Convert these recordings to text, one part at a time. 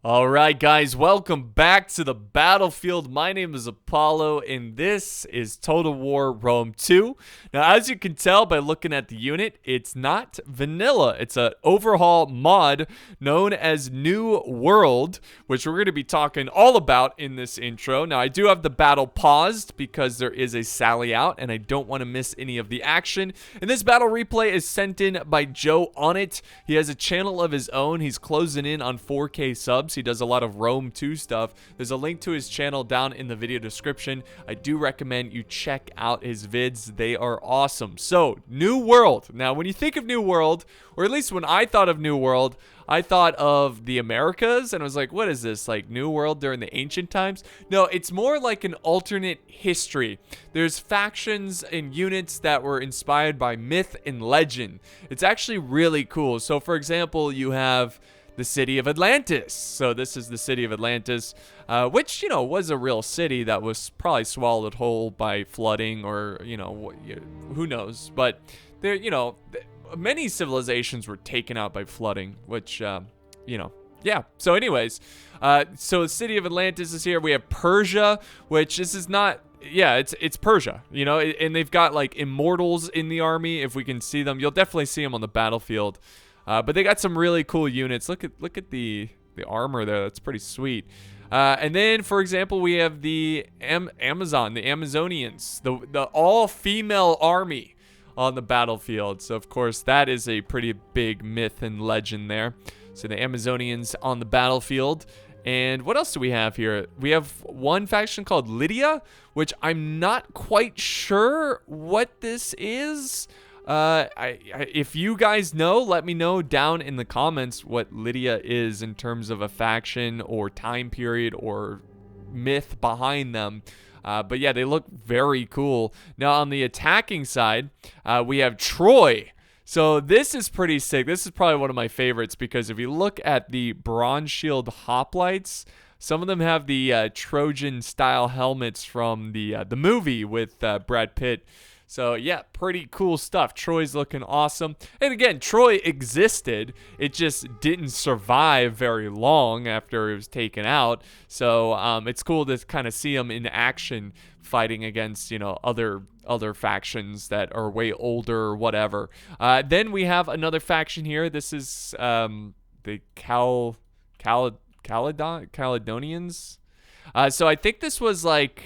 All right, guys, welcome back to the battlefield. My name is Apollo, and this is Total War Rome 2. Now, as you can tell by looking at the unit, it's not vanilla. It's an overhaul mod known as New World, which we're going to be talking all about in this intro. Now, I do have the battle paused because there is a sally out, and I don't want to miss any of the action. And this battle replay is sent in by Joe On It. He has a channel of his own. He's closing in on 4K subs. He does a lot of Rome 2 stuff. There's a link to his channel down in the video description. I do recommend you check out his vids. They are awesome. So, New World. Now, when you think of New World, or at least when I thought of New World, I thought of the Americas, and I was like, what is this, like New World during the ancient times? No, it's more like an alternate history. There's factions and units that were inspired by myth and legend. It's actually really cool. So, for example, you have the city of Atlantis. So this is the city of Atlantis, which, you know, was a real city that was probably swallowed whole by flooding or, you know, who knows. But there, you know, many civilizations were taken out by flooding, which, you know, yeah. So anyways, so the city of Atlantis is here. We have Persia, which this is not, yeah, it's Persia, you know, and they've got like immortals in the army. If we can see them, you'll definitely see them on the battlefield. But they got some really cool units. Look at the armor there. That's pretty sweet. And then, for example, we have the Amazon, the Amazonians, the all-female army on the battlefield. So, of course, that is a pretty big myth and legend there. So the Amazonians on the battlefield. And what else do we have here? We have one faction called Lydia, which I'm not quite sure what this is. If you guys know, let me know down in the comments what Lydia is in terms of a faction or time period or myth behind them. But yeah, they look very cool. Now on the attacking side, we have Troy. So this is pretty sick. This is probably one of my favorites because if you look at the bronze shield hoplites, some of them have the Trojan style helmets from the movie with Brad Pitt. So, yeah, pretty cool stuff. Troy's looking awesome. And again, Troy existed. It just didn't survive very long after it was taken out. So, it's cool to kind of see them in action fighting against, you know, other factions that are way older or whatever. Then we have another faction here. This is the Caledonians. So, I think this was like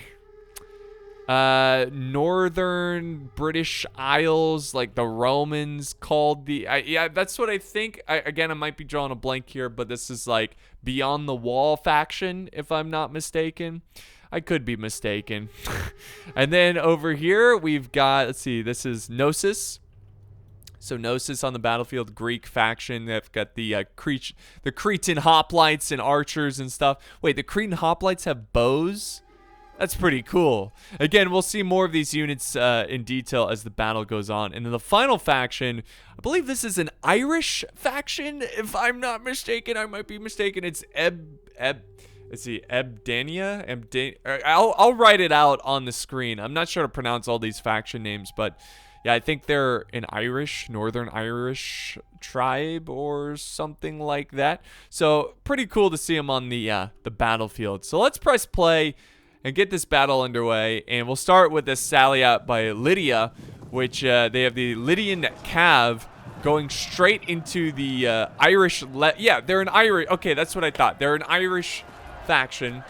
northern British Isles, like the Romans called the yeah, that's what I think. Again, I might be drawing a blank here, but this is like Beyond the Wall faction, if I'm not mistaken. I could be mistaken. And then over here we've got, let's see, this is Gnosis. So Gnosis on the battlefield, Greek faction. They've got the Cretan hoplites and archers and stuff. Wait, the Cretan hoplites have bows? That's pretty cool. Again, we'll see more of these units in detail as the battle goes on. And then the final faction, I believe this is an Irish faction, if I'm not mistaken. I might be mistaken. It's let's see, Ebdania? I'll write it out on the screen. I'm not sure to pronounce all these faction names, but yeah, I think they're an Northern Irish tribe or something like that. So pretty cool to see them on the battlefield. So let's press play and get this battle underway, and we'll start with this sally out by Lydia, which they have the Lydian Cav going straight into the Irish. Yeah, they're an Irish. Okay, that's what I thought. They're an Irish faction.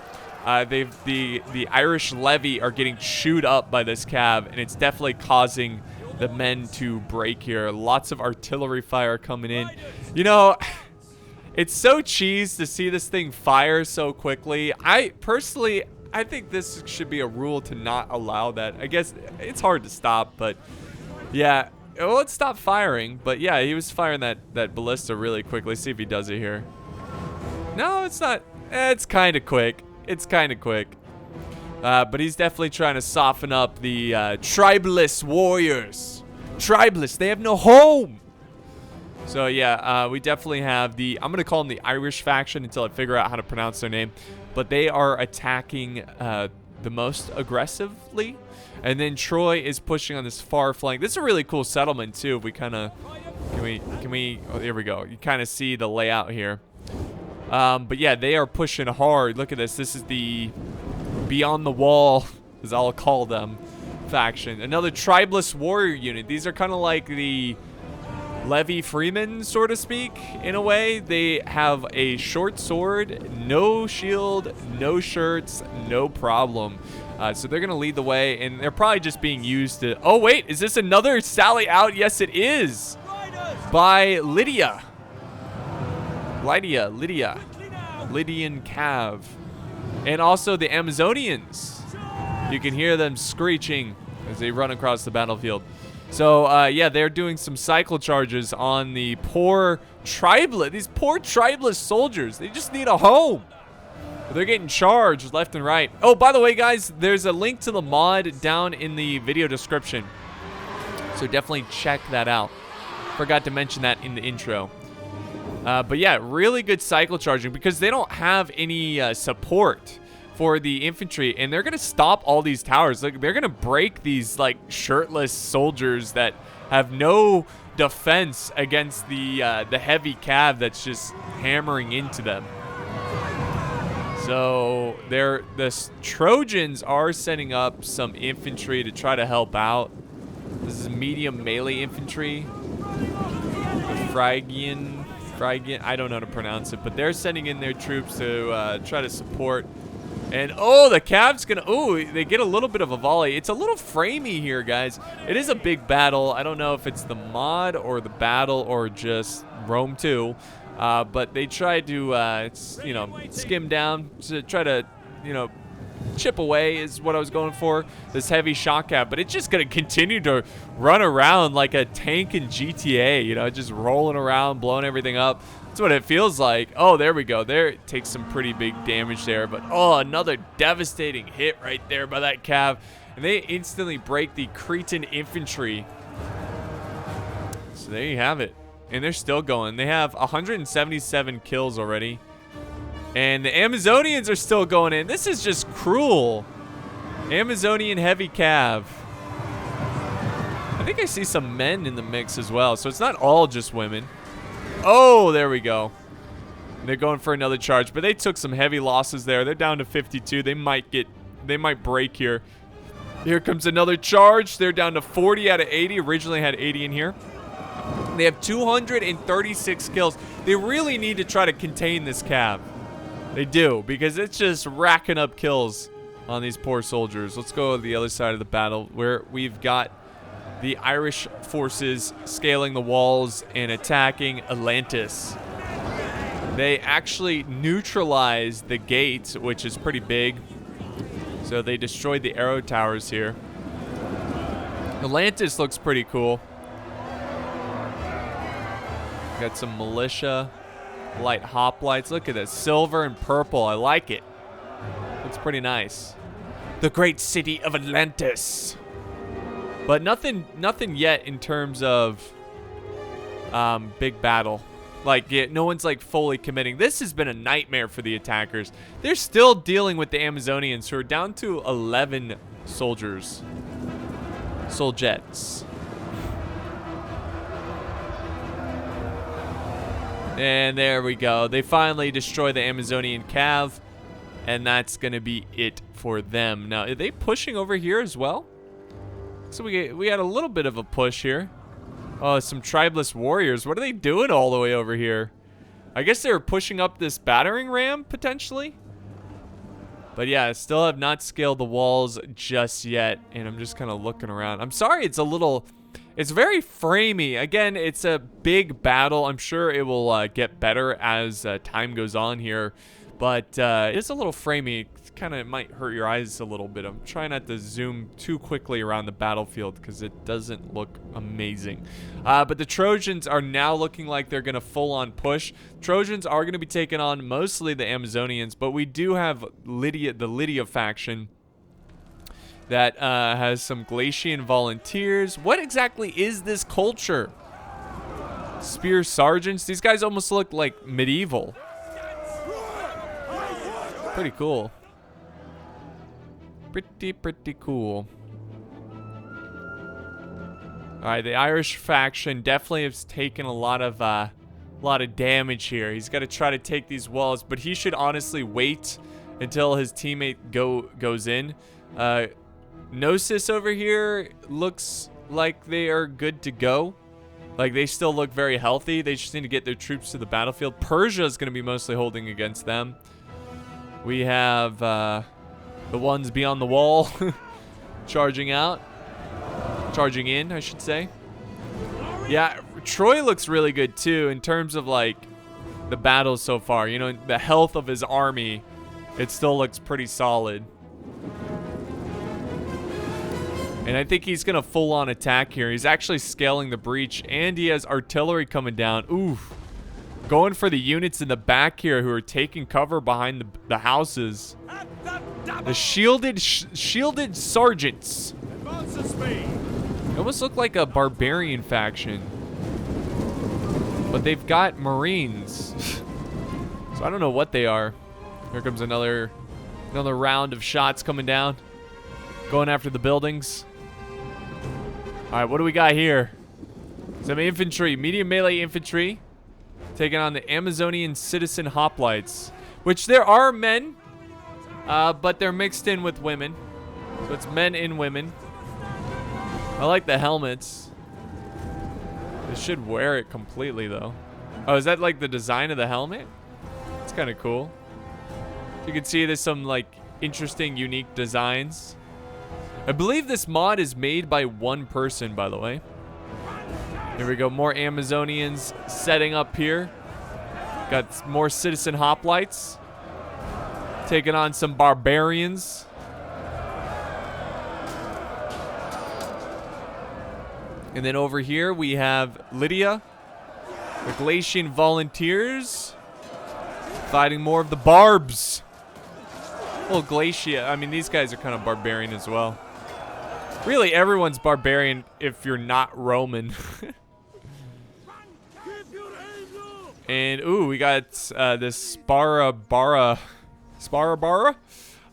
The Irish levy are getting chewed up by this Cav, and it's definitely causing the men to break here. Lots of artillery fire coming in. You know, it's so cheese to see this thing fire so quickly. I think this should be a rule to not allow that. I guess it's hard to stop, but yeah. Well, let's stop firing. But yeah, he was firing that ballista really quickly. See if he does it here. No, it's not. It's kind of quick. It's kind of quick. But he's definitely trying to soften up the tribalist warriors. Tribalists, they have no home. So yeah, we definitely have I'm going to call them the Irish faction until I figure out how to pronounce their name. But they are attacking the most aggressively. And then Troy is pushing on this far flank. This is a really cool settlement too. We kind of, can we, oh, there we go. You kind of see the layout here. But yeah, they are pushing hard. Look at this. This is the Beyond the Wall, as I'll call them, faction. Another tribeless warrior unit. These are kind of like the Levy Freeman, so to speak, in a way. They have a short sword, no shield, no shirts, no problem. So they're going to lead the way, and they're probably just being used to... Oh, wait, is this another sally out? Yes, it is. By Lydian Cav. And also the Amazonians. You can hear them screeching as they run across the battlefield. So, yeah, they're doing some cycle charges on the poor tribeless. These poor tribeless soldiers. They just need a home. They're getting charged left and right. Oh, by the way, guys, there's a link to the mod down in the video description. So definitely check that out. Forgot to mention that in the intro. But yeah, really good cycle charging because they don't have any support for the infantry, and they're gonna stop all these towers. Like, they're gonna break these like shirtless soldiers that have no defense against the heavy cav that's just hammering into them. So the Trojans are setting up some infantry to try to help out. This is medium melee infantry. The Phrygian, I don't know how to pronounce it, but they're sending in their troops to try to support. And oh, the Cav's gonna, oh, they get a little bit of a volley. It's a little framey here, guys. It is a big battle. I don't know if it's the mod or the battle or just Rome 2. But they tried to, you know, skim down to try to, you know, chip away is what I was going for. This heavy shock cap, but it's just going to continue to run around like a tank in GTA, you know, just rolling around, blowing everything up. That's what it feels like. Oh, there we go. There, it takes some pretty big damage there, but oh, another devastating hit right there by that cav. And they instantly break the Cretan infantry. So there you have it. And they're still going. They have 177 kills already. And the Amazonians are still going in. This is just cruel. Amazonian heavy cav. I think I see some men in the mix as well. So it's not all just women. Oh, there we go. They're going for another charge. But they took some heavy losses there. They're down to 52. They might break here. Here comes another charge. They're down to 40 out of 80. Originally had 80 in here. They have 236 kills. They really need to try to contain this cav. They do, because it's just racking up kills on these poor soldiers. Let's go to the other side of the battle where we've got the Irish forces scaling the walls and attacking Atlantis. They actually neutralized the gate, which is pretty big. So they destroyed the arrow towers here. Atlantis looks pretty cool. Got some militia, light hoplites. Look at this, silver and purple. I like it. Looks pretty nice. The great city of Atlantis. But nothing yet in terms of big battle. Like, yeah, no one's like fully committing. This has been a nightmare for the attackers. They're still dealing with the Amazonians, who are down to 11 soldiers. Soldjets. And there we go. They finally destroy the Amazonian cav, and that's going to be it for them. Now, are they pushing over here as well? So we had a little bit of a push here. Oh, some tribeless warriors. What are they doing all the way over here? I guess they were pushing up this battering ram, potentially. But yeah, I still have not scaled the walls just yet, and I'm just kind of looking around. I'm sorry, it's a little... It's very framey. Again, it's a big battle. I'm sure it will get better as time goes on here. But it's a little framey. It kind of might hurt your eyes a little bit. I'm trying not to zoom too quickly around the battlefield because it doesn't look amazing. But the Trojans are now looking like they're going to full-on push. Trojans are going to be taking on mostly the Amazonians. But we do have the Lydia faction that has some Glacian volunteers. What exactly is this culture? Spear sergeants? These guys almost look like medieval. Pretty cool. Pretty cool. Alright, the Irish faction definitely has taken a lot of a lot of damage here. He's got to try to take these walls, but he should honestly wait until his teammate goes in. Gnosis over here looks like they are good to go. Like, they still look very healthy. They just need to get their troops to the battlefield. Persia is going to be mostly holding against them. We have the ones beyond the wall charging out. Charging in, I should say. Yeah, Troy looks really good too in terms of like the battles so far. You know, the health of his army, it still looks pretty solid. And I think he's going to full-on attack here. He's actually scaling the breach, and he has artillery coming down. Oof. Going for the units in the back here who are taking cover behind the houses. The shielded sergeants. They almost look like a barbarian faction. But they've got marines. So I don't know what they are. Here comes another round of shots coming down. Going after the buildings. Alright, what do we got here? Some infantry. Medium melee infantry. Taking on the Amazonian citizen hoplites. Which there are men. But they're mixed in with women. So it's men and women. I like the helmets. They should wear it completely though. Oh, is that like the design of the helmet? It's kind of cool. You can see there's some like interesting, unique designs. I believe this mod is made by one person, by the way. Here we go, more Amazonians setting up here. Got more citizen hoplites. Taking on some barbarians. And then over here we have Lydia, the Galatian volunteers, fighting more of the barbs. Well, Glacia, I mean, these guys are kind of barbarian as well. Really, everyone's barbarian if you're not Roman. And, ooh, we got this Sparabara. I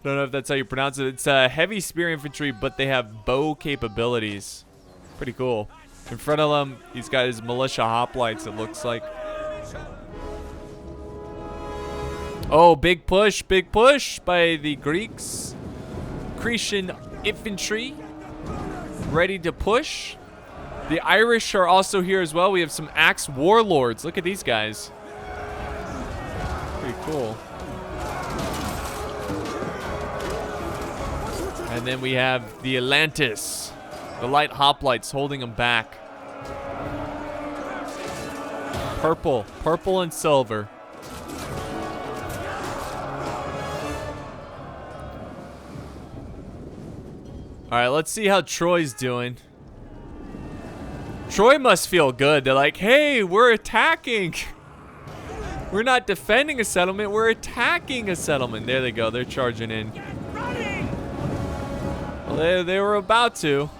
don't know if that's how you pronounce it. It's heavy spear infantry, but they have bow capabilities. Pretty cool. In front of him, he's got his militia hoplites, it looks like. Oh, big push by the Greeks. Cretan infantry ready to push. The Irish are also here as well. We have some axe warlords. Look at these guys. Pretty cool. And then we have the Atlantis. The light hoplites holding them back. Purple and silver. Alright, let's see how Troy's doing. Troy must feel good. They're like, hey, we're attacking. We're not defending a settlement, we're attacking a settlement. There they go, they're charging in. Well, they were about to.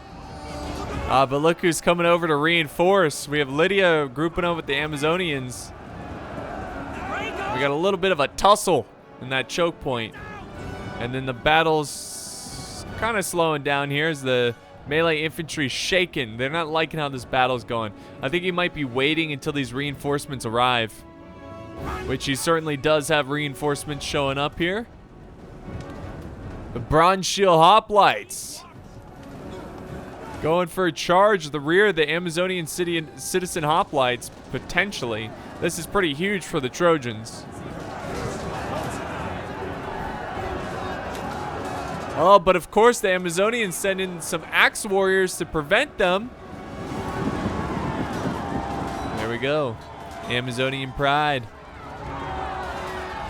But look who's coming over to reinforce. We have Lydia grouping up with the Amazonians. We got a little bit of a tussle in that choke point. And then the battle's kind of slowing down here as the melee infantry shaken. They're not liking how this battle's going. I think he might be waiting until these reinforcements arrive. Which he certainly does have reinforcements showing up here. The Bronze Shield Hoplites. Going for a charge at the rear of the Amazonian citizen hoplites, potentially. This is pretty huge for the Trojans. Oh, but of course the Amazonians send in some axe warriors to prevent them. There we go. Amazonian pride.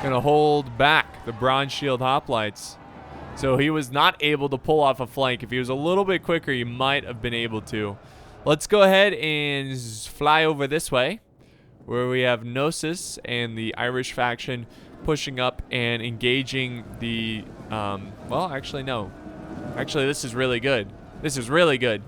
Gonna hold back the Bronze Shield Hoplites. So he was not able to pull off a flank. If he was a little bit quicker, he might have been able to. Let's go ahead and fly over this way, where we have Gnosis and the Irish faction pushing up and engaging the, well, actually, no. Actually, this is really good. This is really good.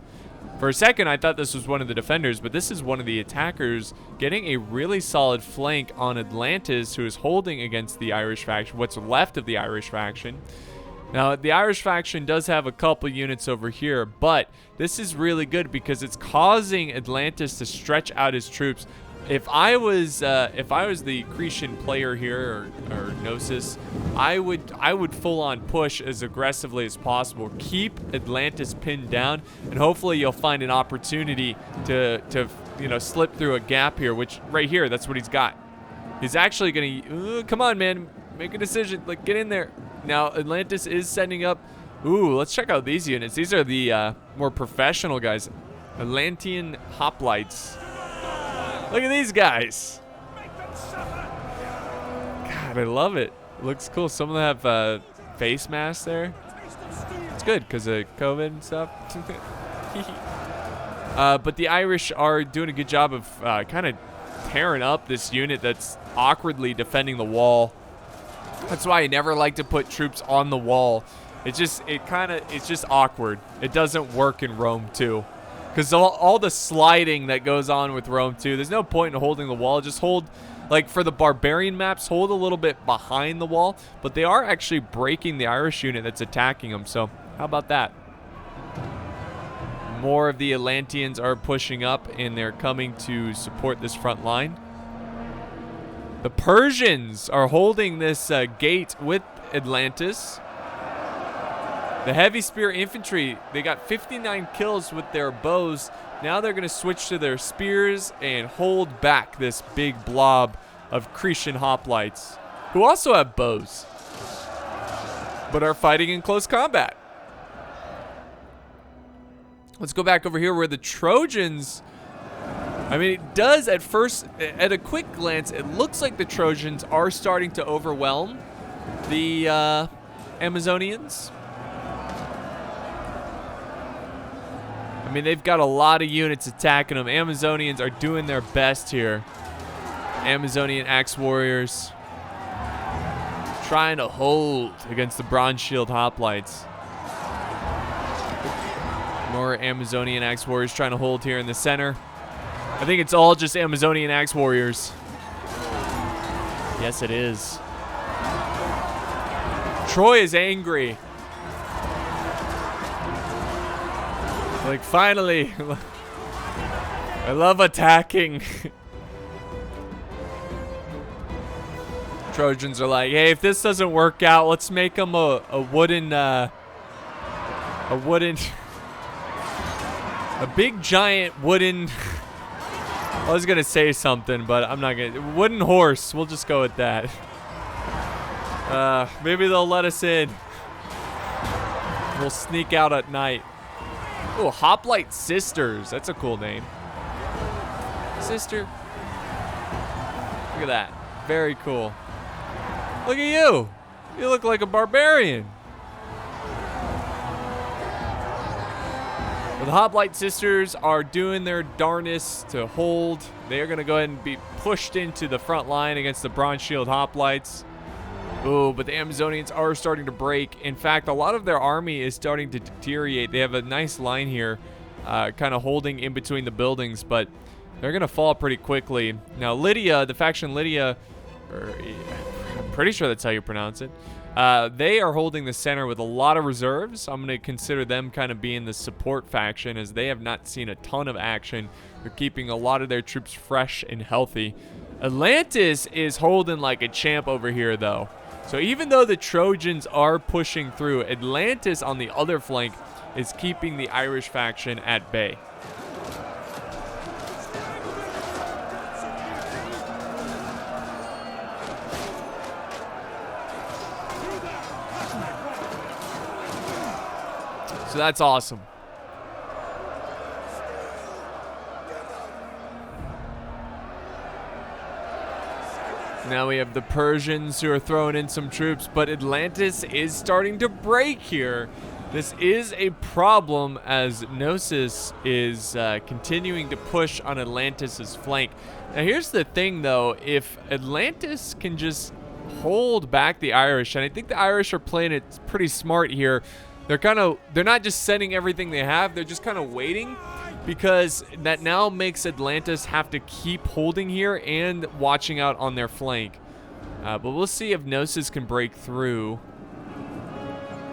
For a second, I thought this was one of the defenders, but this is one of the attackers getting a really solid flank on Atlantis, who is holding against the Irish faction, what's left of the Irish faction. Now, the Irish faction does have a couple units over here, but this is really good because it's causing Atlantis to stretch out his troops if I was the Cretan player here, or Gnosis, I would full on push as aggressively as possible. Keep Atlantis pinned down, and hopefully you'll find an opportunity to slip through a gap here. Which right here, that's what he's got. He's actually gonna come on, man, make a decision. Like, get in there. Now Atlantis is setting up. Ooh, let's check out these units. These are the more professional guys. Atlantean hoplites. Look at these guys. God, I love it. Looks cool. Some of them have face masks there. It's good because of COVID and stuff. But the Irish are doing a good job of kind of tearing up this unit that's awkwardly defending the wall. That's why I never like to put troops on the wall. It's just awkward. It doesn't work in Rome 2. Because all the sliding that goes on with Rome 2, there's no point in holding the wall. Just hold, like for the barbarian maps, hold a little bit behind the wall. But they are actually breaking the Irish unit that's attacking them. So how about that? More of the Atlanteans are pushing up, and they're coming to support this front line. The Persians are holding this gate with Atlantis. The heavy spear infantry, they got 59 kills with their bows. Now they're going to switch to their spears and hold back this big blob of Cretan hoplites, who also have bows, but are fighting in close combat. Let's go back over here where the Trojans, I mean, it does at first, at a quick glance, it looks like the Trojans are starting to overwhelm the Amazonians. I mean, they've got a lot of units attacking them. Amazonians are doing their best here. Amazonian axe warriors trying to hold against the bronze shield hoplites. More Amazonian axe warriors trying to hold here in the center. I think it's all just Amazonian axe warriors. Yes, it is. Troy is angry. Like, finally. I love attacking. Trojans are like, hey, if this doesn't work out, let's make them a big giant wooden. I was gonna say something, but I'm not gonna. Wooden horse. We'll just go with that. Maybe they'll let us in. We'll sneak out at night. Oh, Hoplite Sisters. That's a cool name. Sister. Look at that. Very cool. Look at you. You look like a barbarian. Well, the Hoplite Sisters are doing their darnest to hold. They are going to go ahead and be pushed into the front line against the Bronze Shield Hoplites. Oh, but the Amazonians are starting to break. In fact, a lot of their army is starting to deteriorate. They have a nice line here, kind of holding in between the buildings, but they're going to fall pretty quickly. Now, Lydia, the faction Lydia, I'm pretty sure that's how you pronounce it. They are holding the center with a lot of reserves. I'm going to consider them kind of being the support faction, as they have not seen a ton of action. They're keeping a lot of their troops fresh and healthy. Atlantis is holding like a champ over here, though. So even though the Trojans are pushing through, Atlantis on the other flank is keeping the Irish faction at bay. So that's awesome. Now we have the Persians who are throwing in some troops, but Atlantis is starting to break here. This is a problem as Gnosis is continuing to push on Atlantis's flank. Now here's the thing though, if Atlantis can just hold back the Irish, and I think the Irish are playing it pretty smart here, they're not just sending everything they have, they're just kind of waiting, because that now makes Atlantis have to keep holding here and watching out on their flank. But we'll see if Gnosis can break through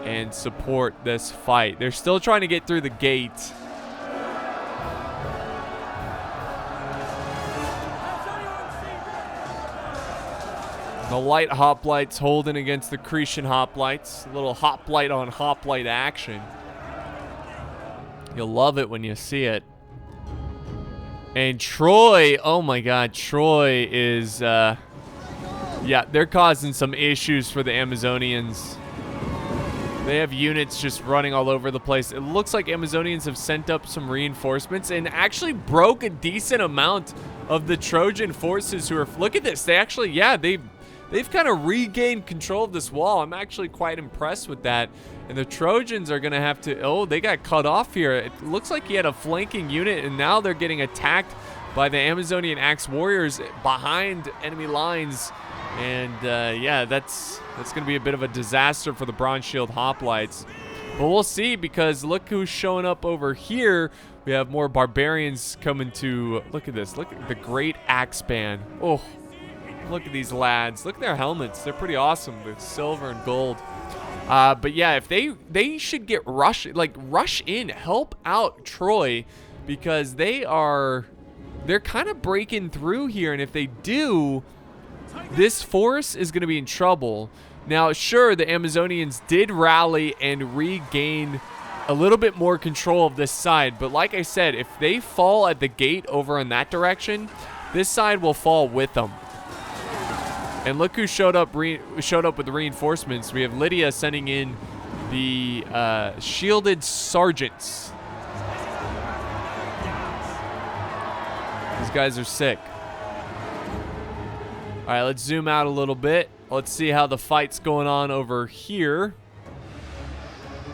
and support this fight. They're still trying to get through the gate. The light hoplites holding against the Cretan hoplites. A little hoplite on hoplite action. You'll love it when you see it. And Troy, oh my god, Troy is, yeah, they're causing some issues for the Amazonians. They have units just running all over the place. It looks like Amazonians have sent up some reinforcements and actually broke a decent amount of the Trojan forces who are, look at this, they actually, yeah, they've kind of regained control of this wall. I'm actually quite impressed with that. And the Trojans are going to have to, oh, they got cut off here. It looks like he had a flanking unit, and now they're getting attacked by the Amazonian Axe Warriors behind enemy lines. And, yeah, that's going to be a bit of a disaster for the Bronze Shield Hoplites. But we'll see, because look who's showing up over here. We have more barbarians coming to, look at this. Look at the Great Axe Band. Oh, look at these lads. Look at their helmets. They're pretty awesome with silver and gold. But yeah, if they should get rush in, help out Troy, because they're kind of breaking through here, and if they do, this force is going to be in trouble. Now, sure, the Amazonians did rally and regain a little bit more control of this side, but like I said, if they fall at the gate over in that direction, this side will fall with them. And look who showed up with the reinforcements. We have Lydia sending in the shielded sergeants. These guys are sick. All right, let's zoom out a little bit. Let's see how the fight's going on over here.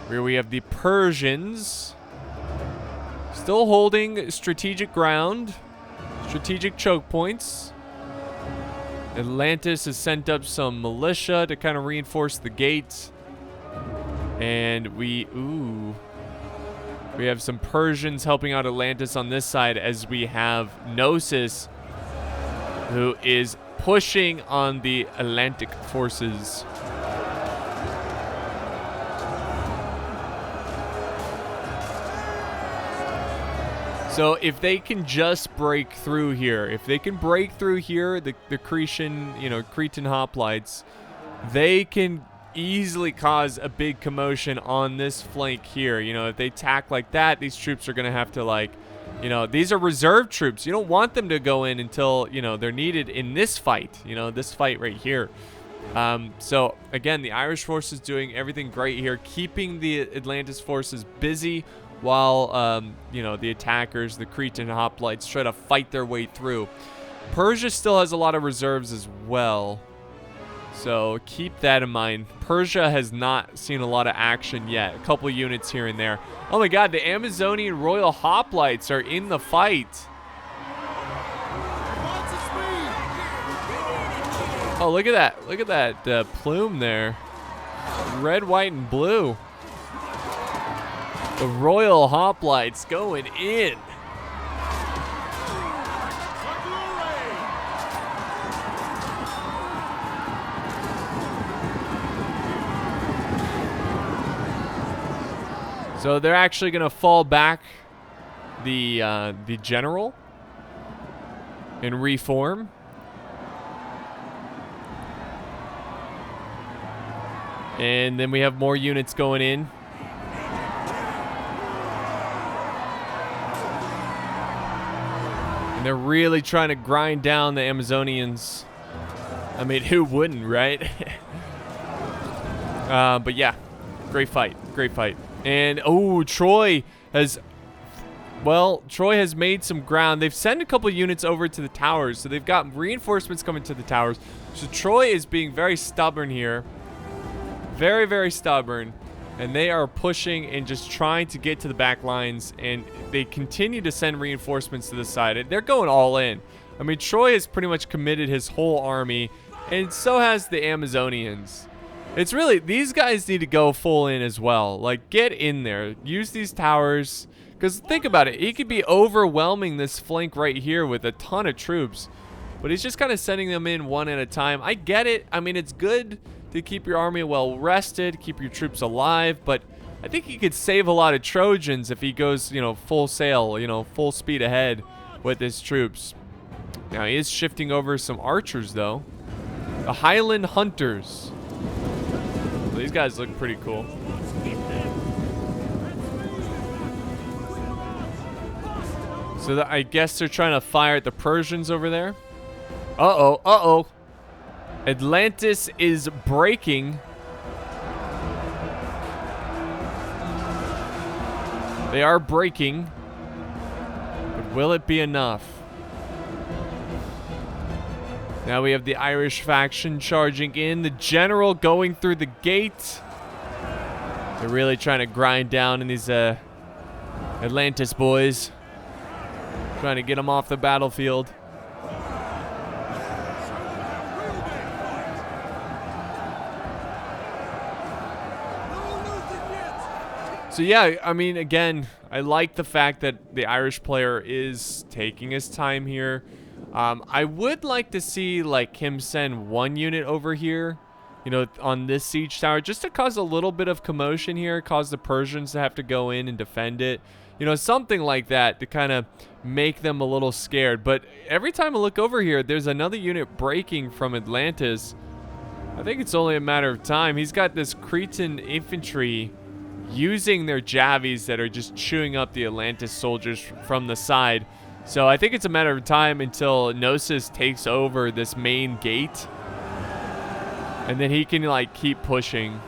Where we have the Persians still holding strategic ground, strategic choke points. Atlantis has sent up some militia to kind of reinforce the gate. And we have some Persians helping out Atlantis on this side, as we have Gnosis, who is pushing on the Atlantic forces. So if they can just break through here, the Cretan hoplites, they can easily cause a big commotion on this flank here. You know, if they attack like that, these troops are going to have to, these are reserve troops. You don't want them to go in until, they're needed in this fight, this fight right here. So again, the Irish force is doing everything great here, keeping the Atlantis forces busy, while, the attackers, the Cretan hoplites, try to fight their way through. Persia still has a lot of reserves as well, so keep that in mind. Persia has not seen a lot of action yet. A couple units here and there. Oh my god, the Amazonian Royal Hoplites are in the fight. Oh, look at that. Look at that plume there. Red, white, and blue. The Royal Hoplites going in. So they're actually going to fall back the general and reform. And then we have more units going in. And they're really trying to grind down the Amazonians. I mean, who wouldn't, right? But yeah, great fight. Great fight. And, oh, Troy has made some ground. They've sent a couple units over to the towers, so they've got reinforcements coming to the towers. So Troy is being very stubborn here. Very, very stubborn. And they are pushing and just trying to get to the back lines, and they continue to send reinforcements to the side. They're going all in. I mean, Troy has pretty much committed his whole army, and so has the Amazonians. It's really, these guys need to go full in as well. Like, get in there. Use these towers. Because think about it. He could be overwhelming this flank right here with a ton of troops. But he's just kind of sending them in one at a time. I get it. I mean, it's good to keep your army well rested, keep your troops alive. But I think he could save a lot of Trojans if he goes, full sail, full speed ahead with his troops. Now, he is shifting over some archers, though. The Highland Hunters. These guys look pretty cool. So I guess they're trying to fire at the Persians over there. Uh-oh, uh-oh. Atlantis is breaking. They are breaking. But will it be enough? Now we have the Irish faction charging in. The general going through the gate. They're really trying to grind down in these Atlantis boys. Trying to get them off the battlefield. So yeah, I mean, again, I like the fact that the Irish player is taking his time here. I would like to see like him send one unit over here, you know, on this siege tower, just to cause a little bit of commotion here, cause the Persians to have to go in and defend it. You know, something like that to kind of make them a little scared. But every time I look over here, there's another unit breaking from Atlantis. I think it's only a matter of time. He's got this Cretan infantry using their javies that are just chewing up the Atlantis soldiers from the side. So I think it's a matter of time until Gnosis takes over this main gate. And then he can like keep pushing.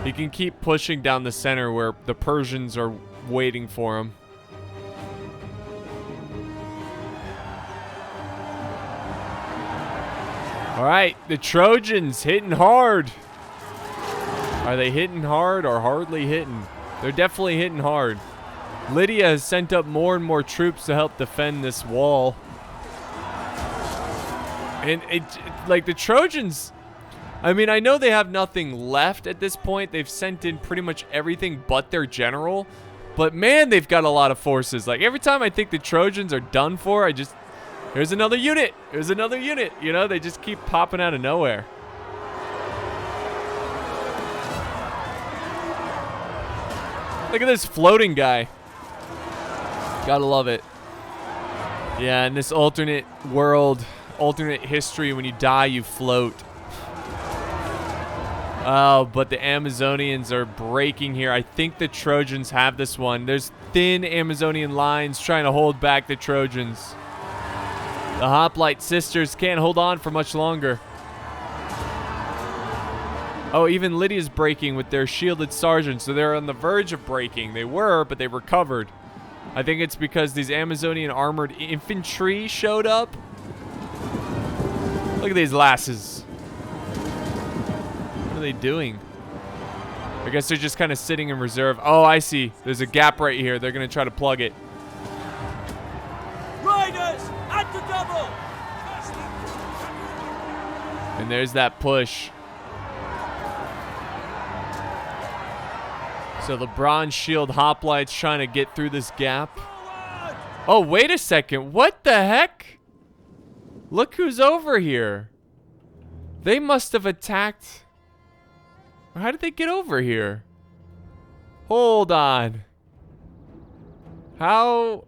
He can keep pushing down the center where the Persians are waiting for him. All right, the Trojans hitting hard. Are they hitting hard or hardly hitting? They're definitely hitting hard. Lydia has sent up more and more troops to help defend this wall. And like the Trojans, I mean, I know they have nothing left at this point. They've sent in pretty much everything but their general. But man, they've got a lot of forces. Like every time I think the Trojans are done for, here's another unit. Here's another unit. You know, they just keep popping out of nowhere. Look at this floating guy. Gotta love it. Yeah, in this alternate world, alternate history, when you die, you float. Oh, but the Amazonians are breaking here. I think the Trojans have this one. There's thin Amazonian lines trying to hold back the Trojans. The Hoplite sisters can't hold on for much longer. Oh, even Lydia's breaking with their shielded sergeants, so they're on the verge of breaking. They were, but they recovered. I think it's because these Amazonian armored infantry showed up. Look at these lasses. What are they doing? I guess they're just kind of sitting in reserve. Oh, I see. There's a gap right here. They're going to try to plug it. Riders, at the double. And there's that push. So the bronze shield hoplites trying to get through this gap. Oh, wait a second. What the heck? Look who's over here. They must have attacked. How did they get over here? Hold on. How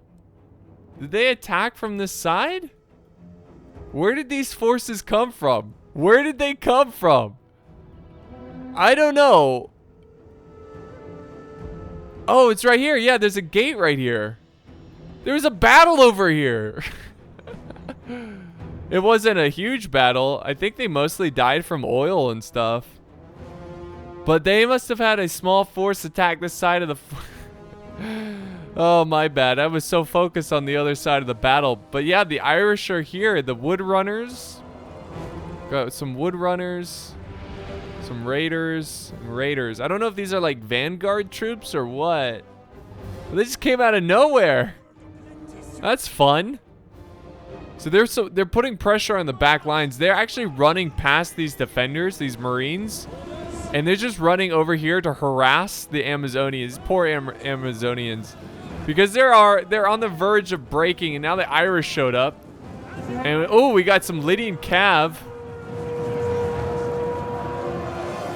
did they attack from this side? Where did these forces come from? Where did they come from? I don't know. Oh, it's right here. Yeah, there's a gate right here. There was a battle over here. It wasn't a huge battle. I think they mostly died from oil and stuff. But they must have had a small force attack this side of the... Oh, my bad. I was so focused on the other side of the battle. But yeah, the Irish are here. The wood runners. Got some wood runners. Some raiders and raiders. I don't know if these are like vanguard troops or what. But they just came out of nowhere. That's fun. So they're putting pressure on the back lines. They're actually running past these defenders, these Marines, and they're just running over here to harass the Amazonians. Poor Amazonians, because they're on the verge of breaking, and now the Irish showed up. And oh, we got some Lydian cav.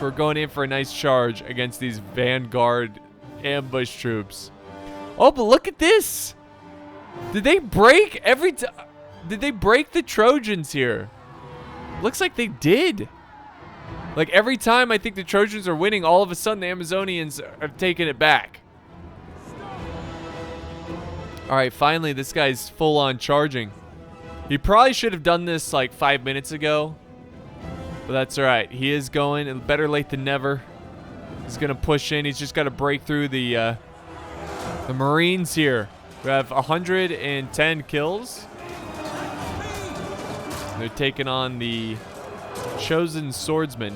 We're going in for a nice charge against these vanguard ambush troops. Oh, but look at this. Did they break every time? Did they break the Trojans here? Looks like they did. Like every time I think the Trojans are winning, all of a sudden the Amazonians have taken it back. All right, finally this guy's full on charging. He probably should have done this like 5 minutes ago, but that's all right. He is going, and better late than never. He's gonna push in. He's just got to break through the Marines here. We have 110 kills. They're taking on the chosen swordsman.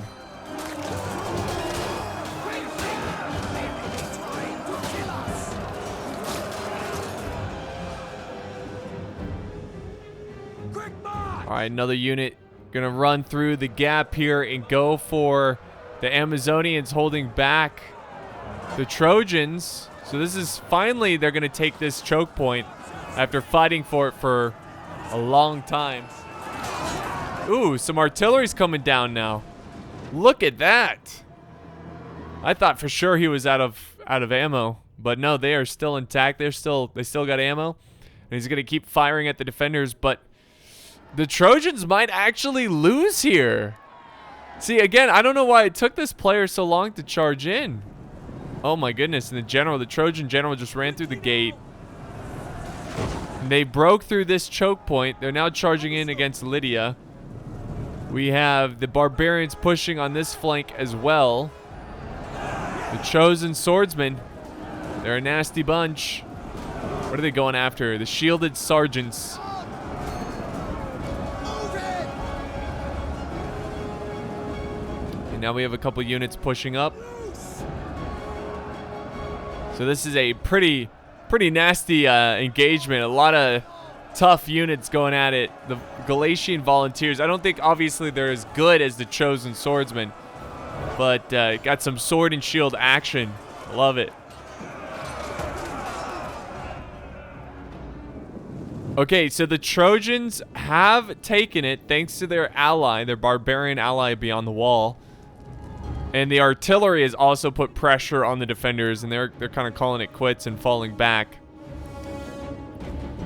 All right, another unit gonna run through the gap here and go for the Amazonians holding back the Trojans. So this is finally, they're gonna take this choke point after fighting for it for a long time. Ooh, some artillery's coming down now. Look at that. I thought for sure he was out of ammo, but no, they are still intact. They still got ammo, and he's gonna keep firing at the defenders, but the Trojans might actually lose here. See, again, I don't know why it took this player so long to charge in. Oh my goodness, and the Trojan general just ran through the gate. And they broke through this choke point. They're now charging in against Lydia. We have the barbarians pushing on this flank as well. The chosen swordsmen. They're a nasty bunch. What are they going after? The shielded sergeants. And now we have a couple units pushing up. So this is a pretty nasty engagement. A lot of tough units going at it. The Galatian volunteers, I don't think obviously they're as good as the chosen swordsmen, but got some sword and shield action. Love it. Okay, so the Trojans have taken it thanks to their ally, their barbarian ally beyond the wall. And the artillery has also put pressure on the defenders, and they're kind of calling it quits and falling back.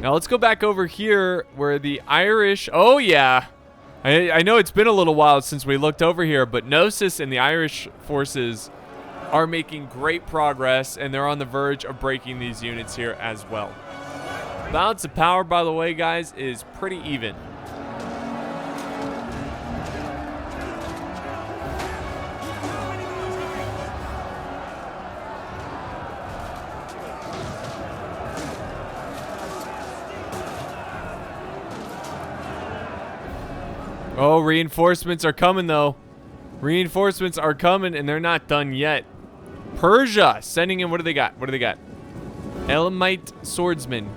Now let's go back over here where the Irish, oh yeah. I know it's been a little while since we looked over here, but Gnosis and the Irish forces are making great progress, and they're on the verge of breaking these units here as well. Balance of power, by the way, guys, is pretty even. Oh, reinforcements are coming, though. Reinforcements are coming, and they're not done yet. Persia sending in, what do they got? What do they got? Elamite swordsmen.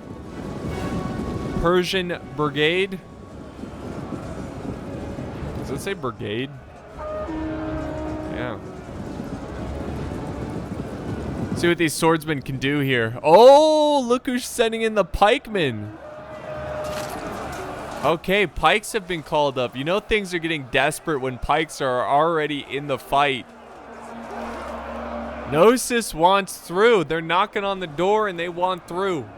Persian brigade. Does it say brigade? Yeah. See what these swordsmen can do here. Oh, look who's sending in the pikemen. Okay, pikes have been called up. You know things are getting desperate when pikes are already in the fight. Gnosis wants through. They're knocking on the door and they want through.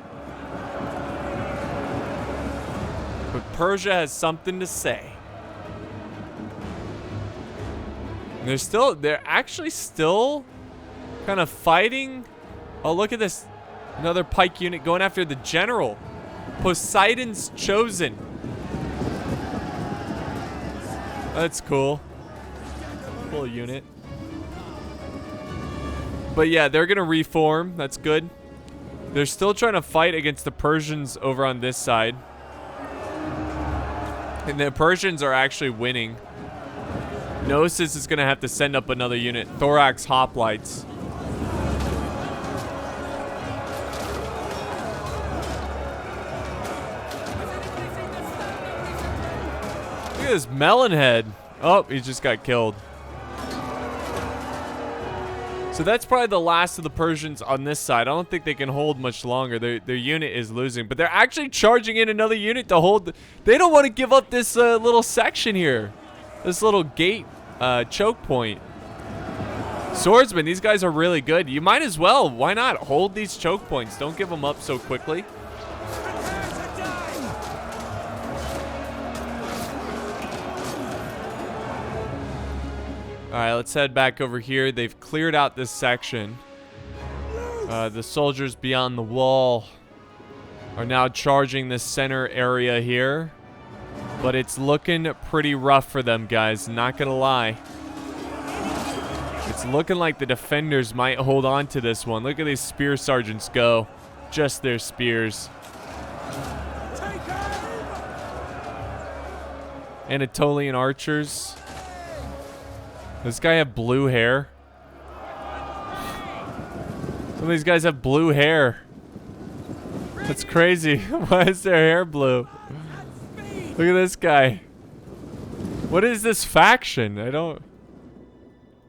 But Persia has something to say. And they're actually still kind of fighting. Oh, look at this. Another pike unit going after the general. Poseidon's chosen. That's cool. Cool unit. But yeah, they're gonna reform. That's good. They're still trying to fight against the Persians over on this side. And the Persians are actually winning. Gnosis is gonna have to send up another unit. Thorax hoplites. Look at this melon head. Oh, he just got killed. So that's probably the last of the Persians on this side. I don't think they can hold much longer. Their unit is losing, but they're actually charging in another unit to hold. They don't want to give up this little section here. This little gate choke point. Swordsmen, these guys are really good. You might as well. Why not? Hold these choke points. Don't give them up so quickly. All right, let's head back over here. They've cleared out this section. The soldiers beyond the wall are now charging this center area here. But it's looking pretty rough for them, guys. Not gonna lie. It's looking like the defenders might hold on to this one. Look at these spear sergeants go. Just their spears. Anatolian archers. Does this guy have blue hair? Some of these guys have blue hair. That's crazy. Why is their hair blue? Look at this guy. What is this faction? I don't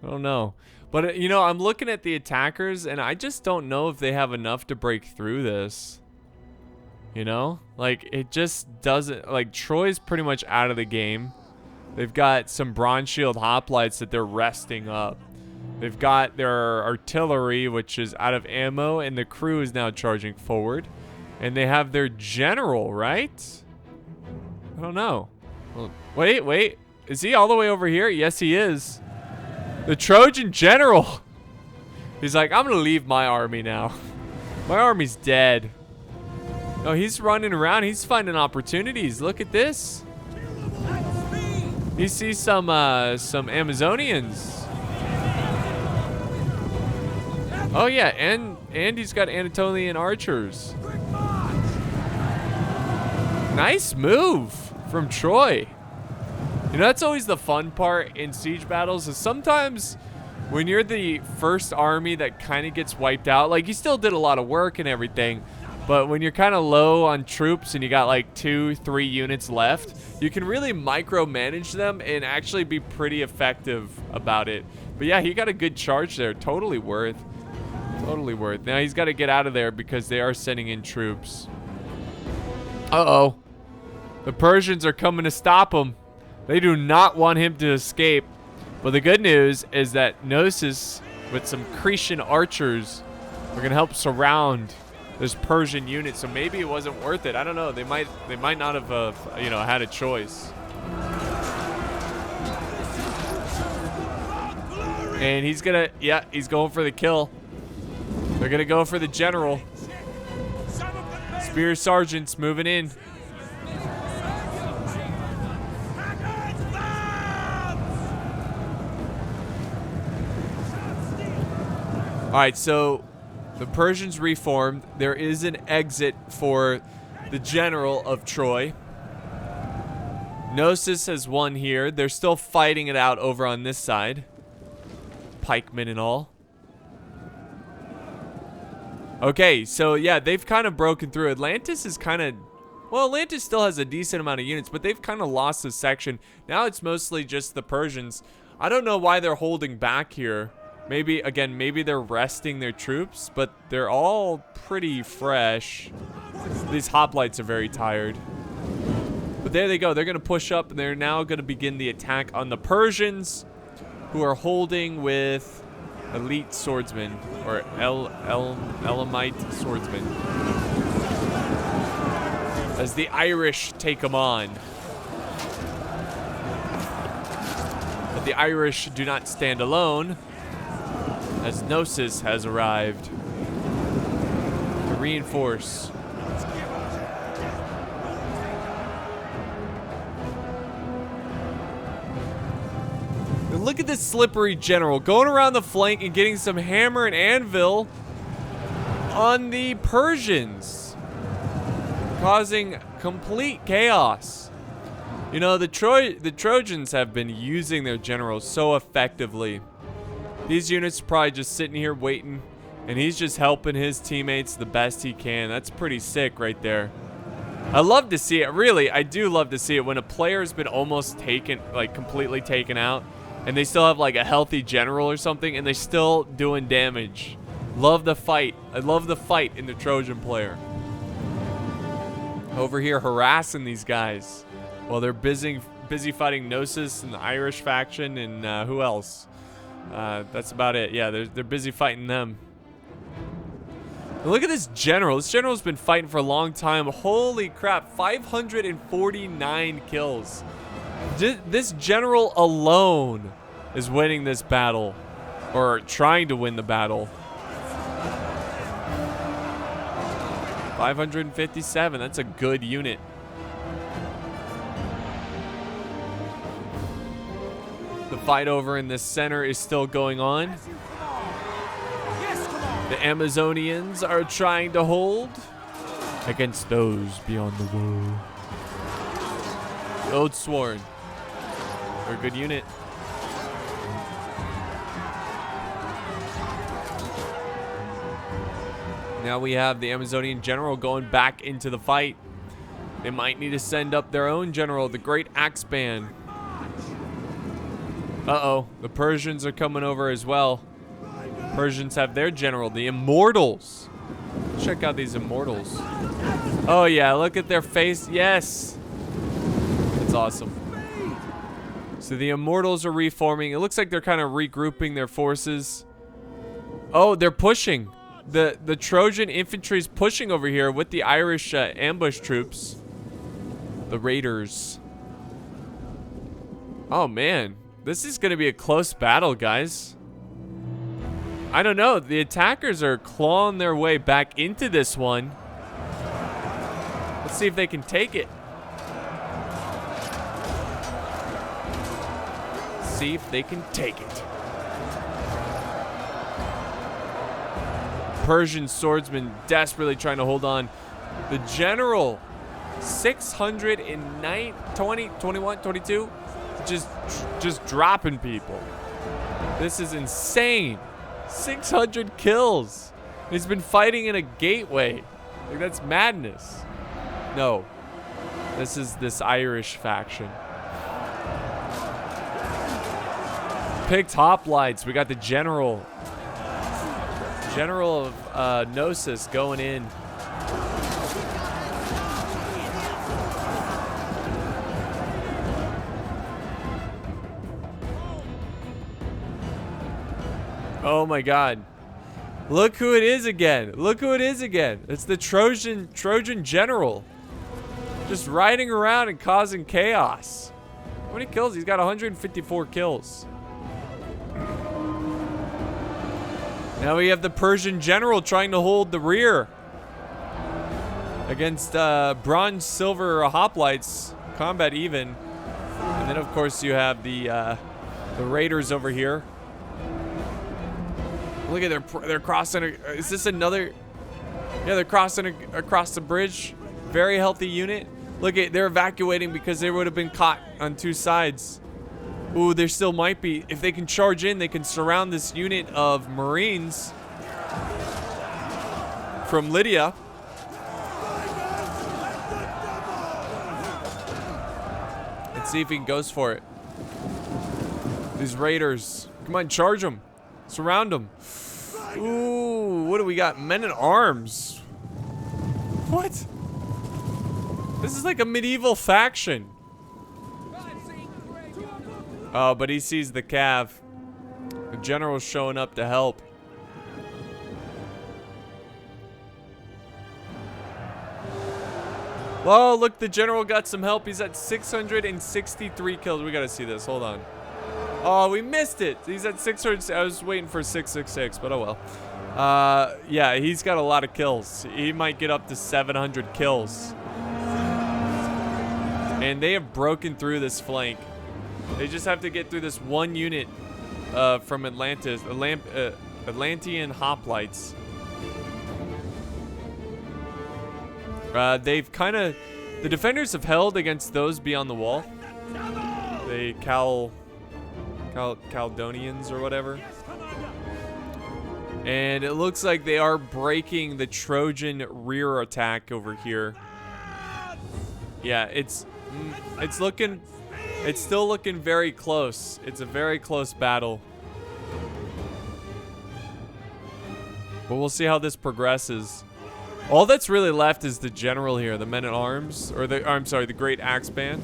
know. But, you know, I'm looking at the attackers, and I just don't know if they have enough to break through this. You know? Like, it just doesn't... Like, Troy's pretty much out of the game. They've got some bronze shield hoplites that they're resting up. They've got their artillery, which is out of ammo, and the crew is now charging forward. And they have their general, right? I don't know. Well, wait. Is he all the way over here? Yes, he is. The Trojan general. He's like, I'm going to leave my army now. My army's dead. No, he's running around. He's finding opportunities. Look at this. He sees some Amazonians. Oh yeah, and he's got Anatolian archers. Nice move from Troy. You know, that's always the fun part in siege battles, is sometimes when you're the first army that kind of gets wiped out, like, you still did a lot of work and everything, but when you're kind of low on troops and you got like 2-3 units left, you can really micromanage them and actually be pretty effective about it. But yeah, he got a good charge there. Totally worth. Totally worth. Now he's got to get out of there because they are sending in troops. Uh-oh. The Persians are coming to stop him. They do not want him to escape. But the good news is that Gnosis, with some Cretan archers, are going to help surround this Persian unit. So maybe it wasn't worth it. I don't know. They might not have, you know, had a choice. And he's going to, yeah, he's going for the kill. They're going to go for the general. Spear sergeants moving in. All right, so the Persians reformed. There is an exit for the general of Troy. Gnosis has won here. They're still fighting it out over on this side. Pikemen and all. Okay, so yeah, they've kind of broken through. Atlantis is kind of... Well, Atlantis still has a decent amount of units, but they've kind of lost this section. Now it's mostly just the Persians. I don't know why they're holding back here. Maybe, again, maybe they're resting their troops, but they're all pretty fresh. These hoplites are very tired. But there they go. They're going to push up, and they're now going to begin the attack on the Persians, who are holding with elite swordsmen, or Elamite swordsmen, as the Irish take them on. But the Irish do not stand alone, as Gnosis has arrived to reinforce. And look at this slippery general going around the flank and getting some hammer and anvil on the Persians, causing complete chaos. You know, the Trojans have been using their generals so effectively. These units are probably just sitting here waiting, and he's just helping his teammates the best he can. That's pretty sick right there. I love to see it. Really, I do love to see it when a player's been almost taken, like completely taken out, and they still have like a healthy general or something, and they're still doing damage. Love the fight. I love the fight in the Trojan player. Over here harassing these guys while they're busy fighting Gnosis and the Irish faction and who else? That's about it. Yeah, they're busy fighting them. And look at this general. This general's been fighting for a long time. Holy crap, 549 kills. This general alone is winning this battle, or trying to win the battle. 557, that's a good unit. The fight over in the center is still going on. The Amazonians are trying to hold against those beyond the wall. The Oathsworn, they're a good unit. Now we have the Amazonian general going back into the fight. They might need to send up their own general, the Great Axeman. Uh-oh, the Persians are coming over as well. Persians have their general, the Immortals. Check out these Immortals. Oh yeah, look at their face. Yes. That's awesome. So the Immortals are reforming. It looks like they're kind of regrouping their forces. Oh, they're pushing. The Trojan infantry is pushing over here with the Irish ambush troops. The Raiders. Oh man, this is gonna be a close battle, guys. I don't know, the attackers are clawing their way back into this one. Let's see if they can take it. See if they can take it. Persian swordsman desperately trying to hold on. The general, 609, 20, 21, 22, just dropping people. This is insane. 600 kills. He's been fighting in a gateway. Like, that's madness. No, this is this Irish faction. Picked hoplites. We got the general. General of Gnosis going in. Oh my god. Look who it is again. Look who it is again. It's the Trojan general. Just riding around and causing chaos. How many kills? He's got 154 kills. Now we have the Persian general trying to hold the rear against bronze, silver hoplites, combat even. And then of course you have the Raiders over here. Look at they're crossing. Is this another? Yeah, they're crossing across the bridge. Very healthy unit. Look at, they're evacuating because they would have been caught on two sides. Ooh, there still might be. If they can charge in, they can surround this unit of Marines from Lydia. Let's see if he goes for it. These Raiders. Come on, charge them. Surround them. Ooh, what do we got? Men at arms. What? This is like a medieval faction. Oh, but he sees the cav. The general's showing up to help. Whoa, look, the general got some help. He's at 663 kills. We gotta see this. Hold on. Oh, we missed it. He's at 600. I was waiting for 666, but oh well. Yeah, he's got a lot of kills. He might get up to 700 kills. And they have broken through this flank. They just have to get through this one unit from Atlantis, Atlantean hoplites. They've kind of, the defenders have held against those beyond the wall. The Caledonians or whatever. And it looks like they are breaking the Trojan rear attack over here. Yeah, it's still looking very close. It's a very close battle. But we'll see how this progresses. All that's really left is the general here, the men at arms, or the, I'm sorry, the Great Axeman.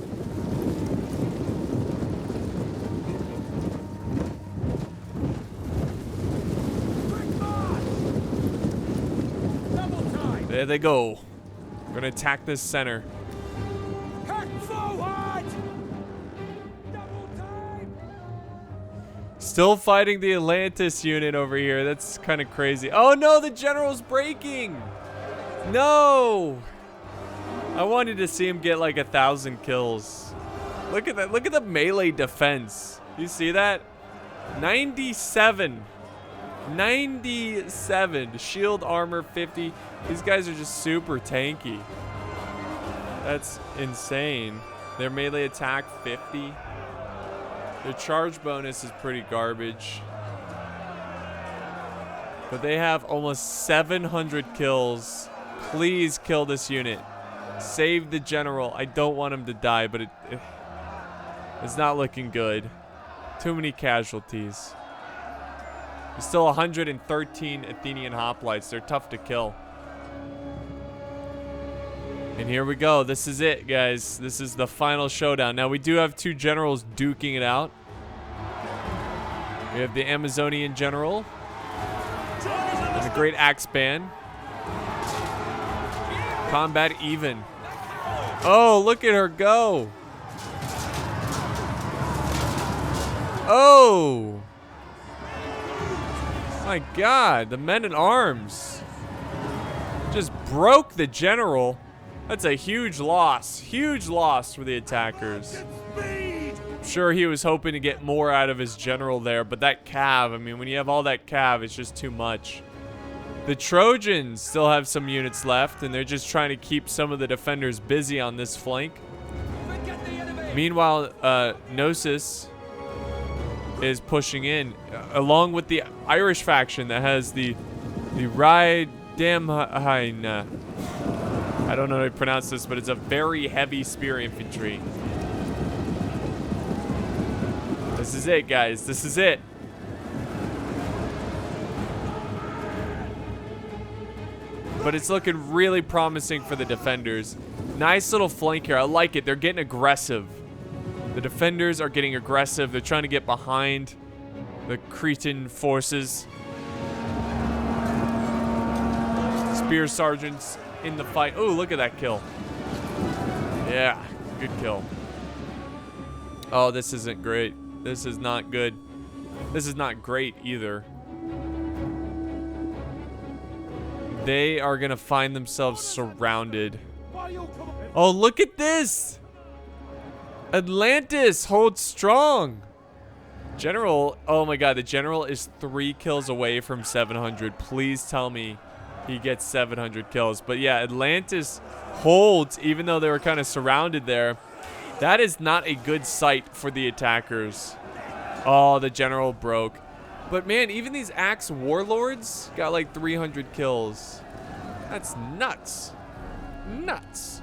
There they go. We're gonna attack this center. Still fighting the Atlantis unit over here. That's kind of crazy. Oh no, the general's breaking. No. I wanted to see him get like 1,000 kills. Look at that. Look at the melee defense. You see that? 97. 97. Shield armor 50. These guys are just super tanky. That's insane. Their melee attack 50. Their charge bonus is pretty garbage. But they have almost 700 kills. Please kill this unit. Save the general. I don't want him to die, but it's not looking good. Too many casualties. There's still 113 Athenian hoplites. They're tough to kill. And here we go. This is it, guys. This is the final showdown. Now, we do have two generals duking it out. We have the Amazonian general. There's a great axe band. Combat even. Oh, look at her go. Oh. My God, the men in arms just broke the general. That's a huge loss. Huge loss for the attackers. I'm sure he was hoping to get more out of his general there, but that cav, I mean, when you have all that cav, it's just too much. The Trojans still have some units left, and they're just trying to keep some of the defenders busy on this flank. Meanwhile, Gnosis is pushing in, along with the Irish faction that has the Rydamhain. I don't know how to pronounce this, but it's a very heavy spear infantry. This is it, guys. This is it. But it's looking really promising for the defenders. Nice little flank here. I like it. They're getting aggressive. The defenders are getting aggressive. They're trying to get behind the Cretan forces. Spear sergeants in the fight. Oh, look at that kill. Yeah, good kill. Oh, this isn't great. This is not good. This is not great either. They are going to find themselves surrounded. Oh, look at this. Atlantis holds strong. General, oh my God, the general is 3 kills away from 700. Please tell me he gets 700 kills. But yeah, Atlantis holds, even though they were kind of surrounded there. That is not a good sight for the attackers. Oh, the general broke. But man, even these axe warlords got like 300 kills. That's nuts. Nuts.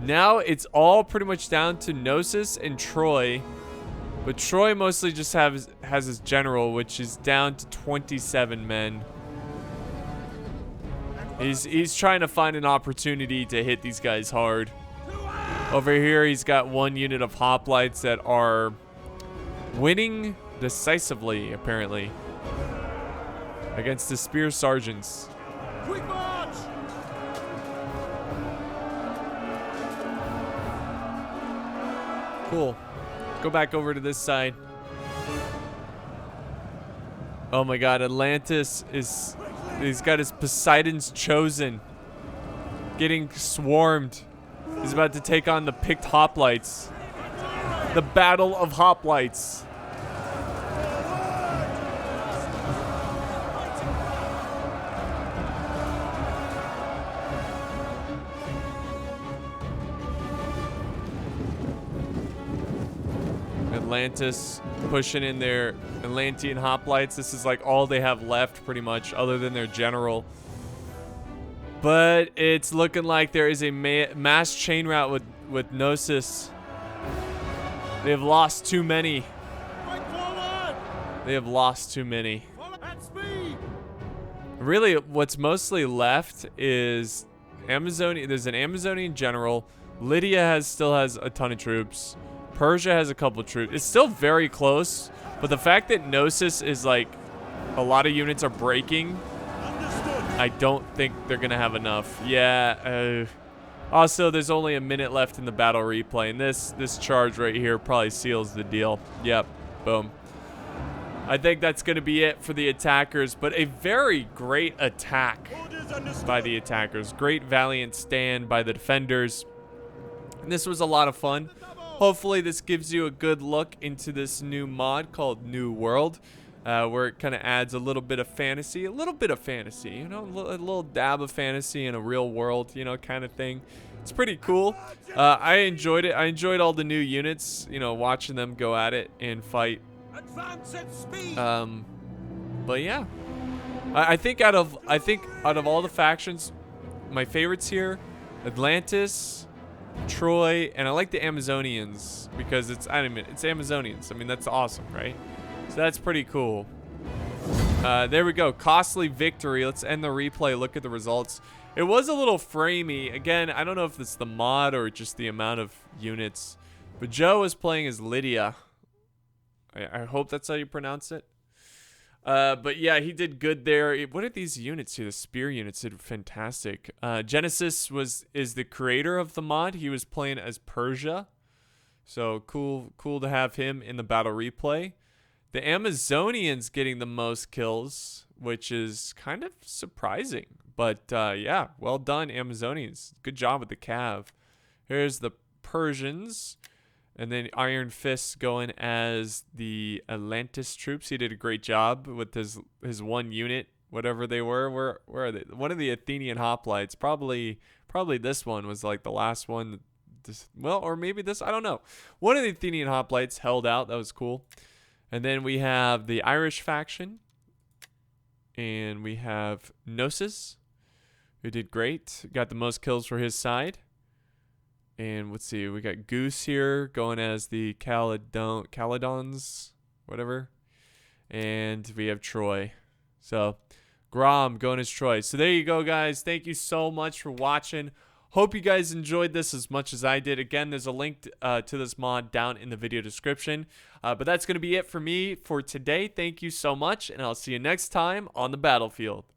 Now it's all pretty much down to Gnosis and Troy. But Troy mostly just has his general, which is down to 27 men. He's trying to find an opportunity to hit these guys hard. Over here, he's got 1 unit of hoplites that are winning decisively, apparently, against the spear sergeants. Quick march! Cool. Go back over to this side. Oh my God, Atlantis is... He's got his Poseidon's Chosen getting swarmed. He's about to take on the picked hoplites. The Battle of Hoplites. Atlantis pushing in their Atlantean hoplites. This is like all they have left pretty much, other than their general. But it's looking like there is a mass chain route with Gnosis. They have lost too many. They have lost too many. Really, what's mostly left is Amazonian. There's an Amazonian general. Lydia still has a ton of troops. Persia has a couple troops. It's still very close, but the fact that Gnosis is like a lot of units are breaking, I don't think they're gonna have enough. Yeah. Also, there's only a minute left in the battle replay, and this charge right here probably seals the deal. Yep. Boom. I think that's going to be it for the attackers, but a very great attack by the attackers. Great valiant stand by the defenders. And this was a lot of fun. Hopefully this gives you a good look into this new mod called New World, where it kind of adds a little bit of fantasy, you know, a little dab of fantasy in a real world, you know, kind of thing. It's pretty cool. I enjoyed it. I enjoyed all the new units, you know, watching them go at it and fight. But yeah, I think out of all the factions, my favorites here, Atlantis, Troy, and I like the Amazonians because it's Amazonians. I mean, that's awesome, right? So that's pretty cool. There we go. Costly victory. Let's end the replay. Look at the results. It was a little framey. Again, I don't know if it's the mod or just the amount of units. But Joe is playing as Lydia. I hope that's how you pronounce it. But yeah, he did good there. What are these units here? The spear units did fantastic. Genesis is the creator of the mod. He was playing as Persia. So cool to have him in the battle replay. The Amazonians getting the most kills, which is kind of surprising. But yeah, well done, Amazonians. Good job with the cav. Here's the Persians. And then Iron Fist going as the Atlantis troops. He did a great job with his one unit, whatever they were. Where are they? One of the Athenian hoplites. Probably this one was like the last one. Well, or maybe this. I don't know. One of the Athenian hoplites held out. That was cool. And then we have the Irish faction. And we have Gnosis, who did great. Got the most kills for his side. And let's see, we got Goose here going as the Caledons, whatever. And we have Troy. So, Grom going as Troy. So there you go, guys. Thank you so much for watching. Hope you guys enjoyed this as much as I did. Again, there's a link to this mod down in the video description. But that's going to be it for me for today. Thank you so much, and I'll see you next time on the battlefield.